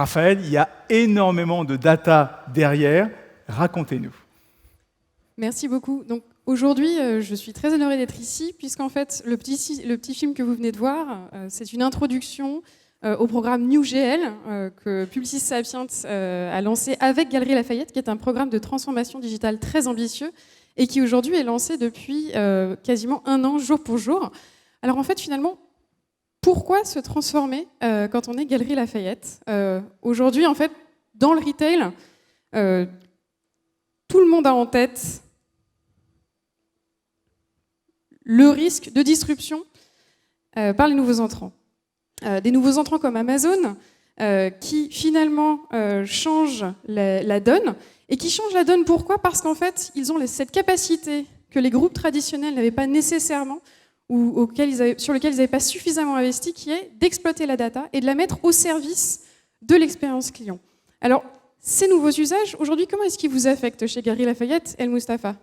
Raphaël, il y a énormément de data derrière. Racontez-nous. Merci beaucoup. Donc, aujourd'hui, je suis très honorée d'être ici, puisqu'en fait, le petit film que vous venez de voir, c'est une introduction au programme NewGL que Publicis Sapient a lancé avec Galeries Lafayette, qui est un programme de transformation digitale très ambitieux et qui aujourd'hui est lancé depuis quasiment 1 an, jour pour jour. Alors en fait, finalement, pourquoi se transformer quand on est Galeries Lafayette Aujourd'hui, en fait, dans le retail, tout le monde a en tête le risque de disruption par les nouveaux entrants. Des nouveaux entrants comme Amazon, qui finalement changent la donne. Et qui changent la donne pourquoi ? Parce qu'en fait, ils ont cette capacité que les groupes traditionnels n'avaient pas nécessairement, ou sur lequel ils n'avaient pas suffisamment investi, qui est d'exploiter la data et de la mettre au service de l'expérience client. Alors, ces nouveaux usages, aujourd'hui, comment est-ce qu'ils vous affectent chez Galeries Lafayette, El Moustapha ?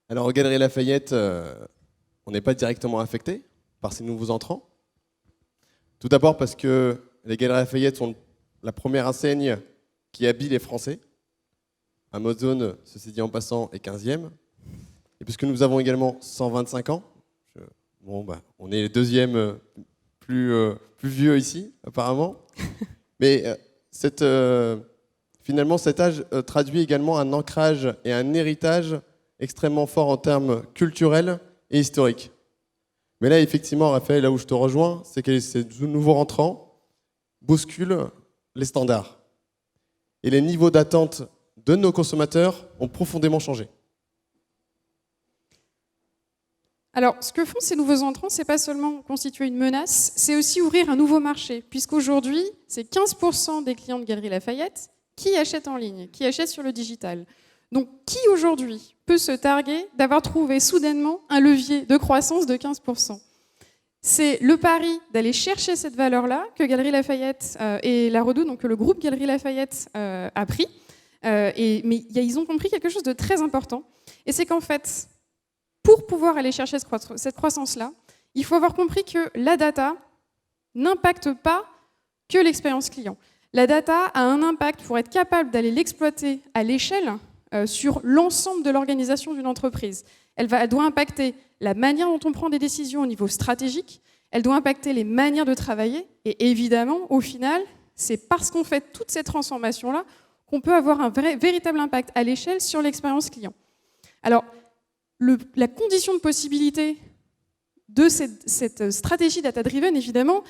Alors, au Galeries Lafayette, on n'est pas directement affecté par ces nouveaux entrants. Tout d'abord parce que les Galeries Lafayette sont la première enseigne qui habille les Français. Amazon, ceci dit en passant, est 15e. Et puisque nous avons également 125 ans, on est les deuxièmes plus vieux ici, apparemment. Mais finalement, cet âge traduit également un ancrage et un héritage extrêmement fort en termes culturels et historiques. Mais là, effectivement, Raphaël, là où je te rejoins, c'est que ces nouveaux rentrants bousculent les standards. Et les niveaux d'attente de nos consommateurs ont profondément changé. Alors, ce que font ces nouveaux entrants, c'est pas seulement constituer une menace, c'est aussi ouvrir un nouveau marché, puisqu'aujourd'hui, c'est 15% des clients de Galeries Lafayette qui achètent en ligne, qui achètent sur le digital. Donc, qui aujourd'hui peut se targuer d'avoir trouvé soudainement un levier de croissance de 15%? C'est le pari d'aller chercher cette valeur-là que Galeries Lafayette et la Redoute, donc que le groupe Galeries Lafayette a pris. Mais ils ont compris quelque chose de très important, et c'est qu'en fait, pour pouvoir aller chercher cette croissance-là, il faut avoir compris que la data n'impacte pas que l'expérience client. La data a un impact pour être capable d'aller l'exploiter à l'échelle sur l'ensemble de l'organisation d'une entreprise. Elle doit impacter la manière dont on prend des décisions au niveau stratégique, elle doit impacter les manières de travailler, et évidemment, au final, c'est parce qu'on fait toute cette transformation-là qu'on peut avoir un véritable impact à l'échelle sur l'expérience client. Alors, la condition de possibilité de cette stratégie data-driven, évidemment,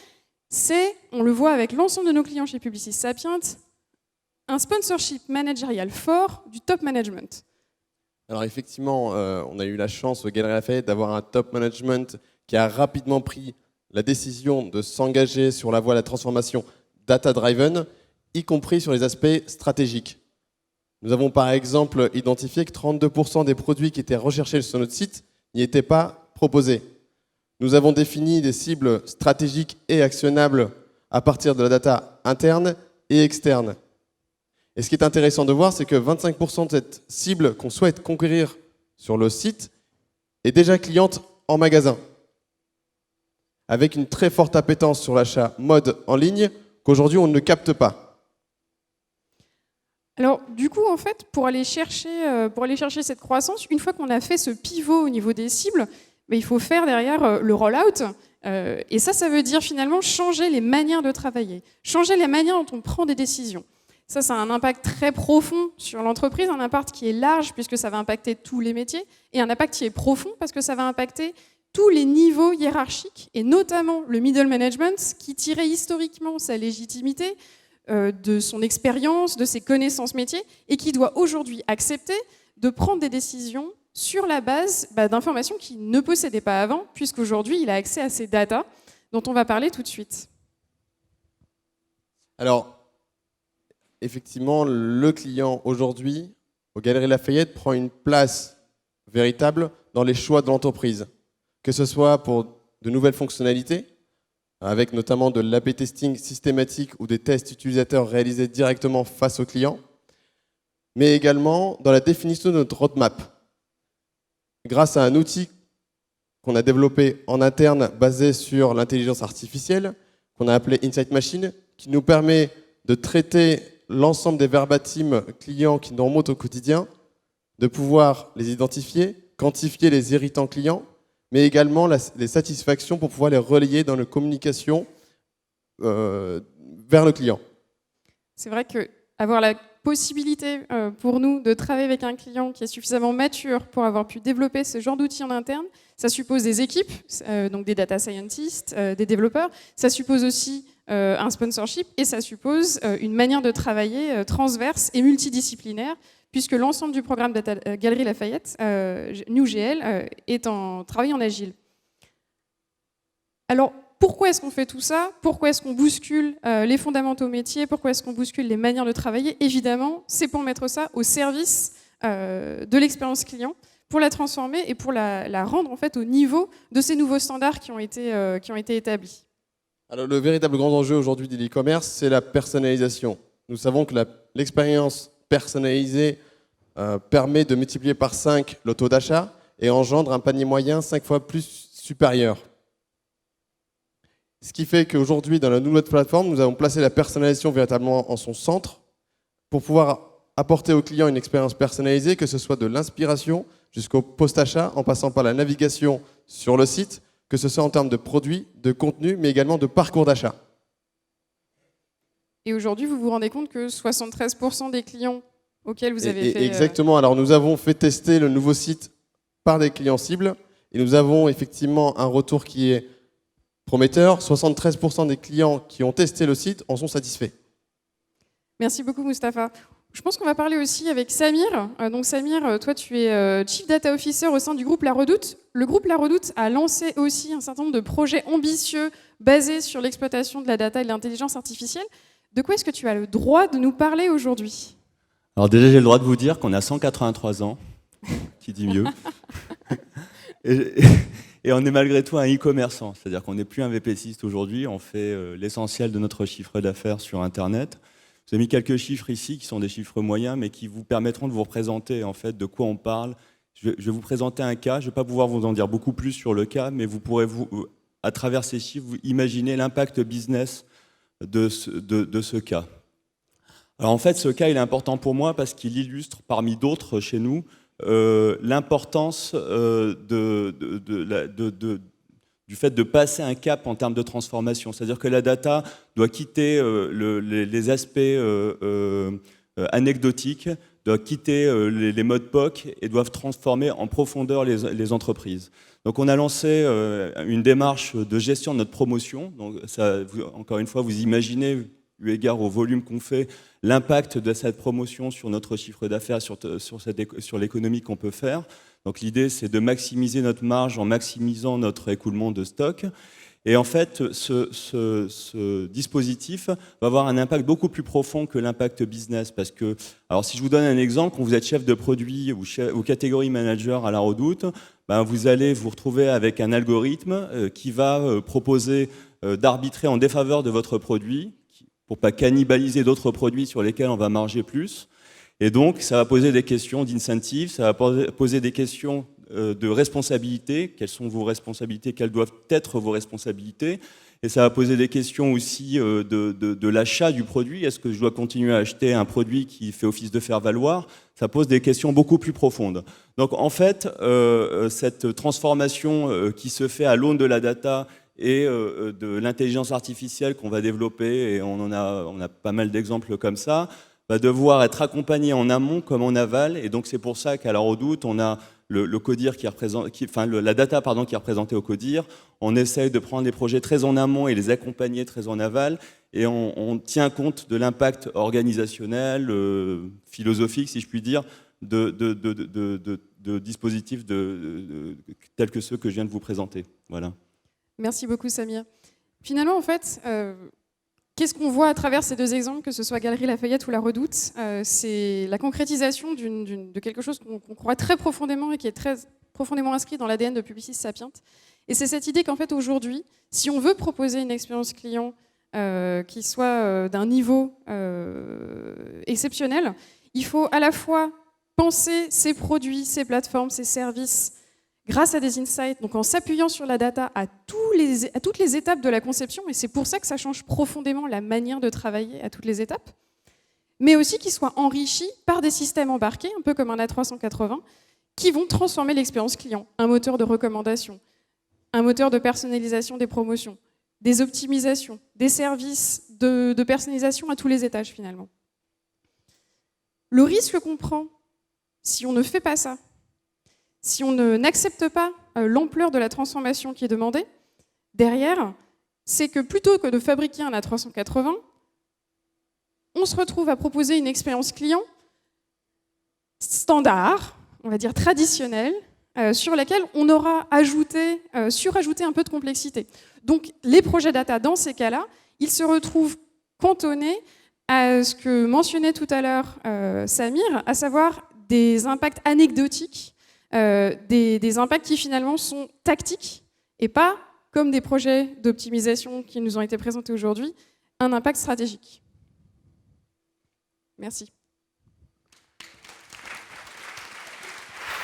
c'est, on le voit avec l'ensemble de nos clients chez Publicis Sapient, un sponsorship managérial fort du top management. Alors effectivement, on a eu la chance au Galeries Lafayette d'avoir un top management qui a rapidement pris la décision de s'engager sur la voie de la transformation data-driven, y compris sur les aspects stratégiques. Nous avons par exemple identifié que 32% des produits qui étaient recherchés sur notre site n'y étaient pas proposés. Nous avons défini des cibles stratégiques et actionnables à partir de la data interne et externe. Et ce qui est intéressant de voir, c'est que 25% de cette cible qu'on souhaite conquérir sur le site est déjà cliente en magasin, avec une très forte appétence sur l'achat mode en ligne qu'aujourd'hui on ne capte pas. Alors, du coup, en fait, pour aller chercher cette croissance, une fois qu'on a fait ce pivot au niveau des cibles, il faut faire derrière le roll-out. Et ça veut dire finalement changer les manières de travailler, changer les manières dont on prend des décisions. Ça a un impact très profond sur l'entreprise, un impact qui est large puisque ça va impacter tous les métiers, et un impact qui est profond parce que ça va impacter tous les niveaux hiérarchiques, et notamment le middle management, qui tirait historiquement sa légitimité de son expérience, de ses connaissances métiers, et qui doit aujourd'hui accepter de prendre des décisions sur la base d'informations qu'il ne possédait pas avant, puisqu'aujourd'hui, il a accès à ces datas dont on va parler tout de suite. Alors, effectivement, le client aujourd'hui, au Galeries Lafayette, prend une place véritable dans les choix de l'entreprise, que ce soit pour de nouvelles fonctionnalités, avec notamment de l'A/B testing systématique ou des tests utilisateurs réalisés directement face au client, mais également dans la définition de notre roadmap. Grâce à un outil qu'on a développé en interne basé sur l'intelligence artificielle, qu'on a appelé Insight Machine, qui nous permet de traiter l'ensemble des verbatims clients qui nous remontent au quotidien, de pouvoir les identifier, quantifier les irritants clients, mais également les satisfactions pour pouvoir les relayer dans la communication vers le client. C'est vrai qu'avoir la possibilité pour nous de travailler avec un client qui est suffisamment mature pour avoir pu développer ce genre d'outils en interne, ça suppose des équipes, donc des data scientists, des développeurs, ça suppose aussi un sponsorship et ça suppose une manière de travailler transverse et multidisciplinaire, puisque l'ensemble du programme Galeries Lafayette, NewGL, travaille en agile. Alors, pourquoi est-ce qu'on fait tout ça? Pourquoi est-ce qu'on bouscule les fondamentaux métiers? Pourquoi est-ce qu'on bouscule les manières de travailler? Évidemment, c'est pour mettre ça au service de l'expérience client, pour la transformer et pour la rendre en fait au niveau de ces nouveaux standards qui ont été établis. Alors, le véritable grand enjeu aujourd'hui de l'e-commerce, c'est la personnalisation. Nous savons que l'expérience personnalisée permet de multiplier par 5 le taux d'achat et engendre un panier moyen 5 fois plus supérieur. Ce qui fait qu'aujourd'hui, dans la nouvelle plateforme, nous avons placé la personnalisation véritablement en son centre pour pouvoir apporter au client une expérience personnalisée, que ce soit de l'inspiration jusqu'au post-achat, en passant par la navigation sur le site, que ce soit en termes de produits, de contenu, mais également de parcours d'achat. Et aujourd'hui, vous vous rendez compte que 73% des clients auxquels vous avez fait... Exactement. Alors, nous avons fait tester le nouveau site par des clients cibles et nous avons effectivement un retour qui est prometteur. 73% des clients qui ont testé le site en sont satisfaits. Merci beaucoup, Mustapha. Je pense qu'on va parler aussi avec Samir. Donc Samir, toi tu es Chief Data Officer au sein du groupe La Redoute. Le groupe La Redoute a lancé aussi un certain nombre de projets ambitieux basés sur l'exploitation de la data et de l'intelligence artificielle. De quoi est-ce que tu as le droit de nous parler aujourd'hui? Alors déjà, j'ai le droit de vous dire qu'on a 183 ans, qui dit mieux. Et on est malgré tout un e-commerçant, c'est-à-dire qu'on n'est plus un VPCiste aujourd'hui, on fait l'essentiel de notre chiffre d'affaires sur Internet. Vous avez mis quelques chiffres ici qui sont des chiffres moyens, mais qui vous permettront de vous représenter en fait de quoi on parle. Je vais vous présenter un cas. Je ne vais pas pouvoir vous en dire beaucoup plus sur le cas, mais vous pourrez, à travers ces chiffres, vous imaginer l'impact business de ce cas. Alors en fait, ce cas il est important pour moi parce qu'il illustre, parmi d'autres chez nous, l'importance du fait de passer un cap en termes de transformation. C'est-à-dire que la data doit quitter les aspects anecdotiques, doit quitter les modes POC et doivent transformer en profondeur les entreprises. Donc on a lancé une démarche de gestion de notre promotion. Donc ça, encore une fois, vous imaginez, eu égard au volume qu'on fait, l'impact de cette promotion sur notre chiffre d'affaires, sur l'économie qu'on peut faire. Donc l'idée, c'est de maximiser notre marge en maximisant notre écoulement de stock. Et en fait, ce dispositif va avoir un impact beaucoup plus profond que l'impact business. Parce que, alors si je vous donne un exemple, quand vous êtes chef de produit ou catégorie manager à La Redoute, ben vous allez vous retrouver avec un algorithme qui va proposer d'arbitrer en défaveur de votre produit, pour ne pas cannibaliser d'autres produits sur lesquels on va marger plus. Et donc, ça va poser des questions d'incentive, ça va poser des questions de responsabilité. Quelles sont vos responsabilités? Quelles doivent être vos responsabilités? Et ça va poser des questions aussi de l'achat du produit. Est-ce que je dois continuer à acheter un produit qui fait office de faire valoir? Ça pose des questions beaucoup plus profondes. Donc, en fait, cette transformation qui se fait à l'aune de la data et de l'intelligence artificielle qu'on va développer, et on a pas mal d'exemples comme ça, va devoir être accompagné en amont comme en aval. Et donc c'est pour ça qu'à La Redoute, on a le CODIR la data qui est représentée au CODIR. On essaye de prendre les projets très en amont et les accompagner très en aval. Et on tient compte de l'impact organisationnel, philosophique, si je puis dire, de dispositifs tels que ceux que je viens de vous présenter. Voilà. Merci beaucoup, Samir. Finalement, en fait, qu'est-ce qu'on voit à travers ces deux exemples, que ce soit Galeries Lafayette ou La Redoute? C'est la concrétisation de quelque chose qu'on croit très profondément et qui est très profondément inscrit dans l'ADN de Publicis Sapient. Et c'est cette idée qu'en fait, aujourd'hui, si on veut proposer une expérience client qui soit d'un niveau exceptionnel, il faut à la fois penser ses produits, ses plateformes, ses services grâce à des insights, donc en s'appuyant sur la data à toutes les étapes de la conception, et c'est pour ça que ça change profondément la manière de travailler à toutes les étapes, mais aussi qu'ils soient enrichis par des systèmes embarqués, un peu comme un A380, qui vont transformer l'expérience client, un moteur de recommandation, un moteur de personnalisation des promotions, des optimisations, des services de personnalisation à tous les étages finalement. Le risque qu'on prend si on ne fait pas ça, si on n'accepte pas l'ampleur de la transformation qui est demandée, derrière, c'est que plutôt que de fabriquer un A380, on se retrouve à proposer une expérience client standard, on va dire traditionnelle, sur laquelle on aura surajouté un peu de complexité. Donc les projets data, dans ces cas-là, ils se retrouvent cantonnés à ce que mentionnait tout à l'heure Samir, à savoir des impacts anecdotiques, des impacts qui finalement sont tactiques et pas, comme des projets d'optimisation qui nous ont été présentés aujourd'hui, un impact stratégique. Merci.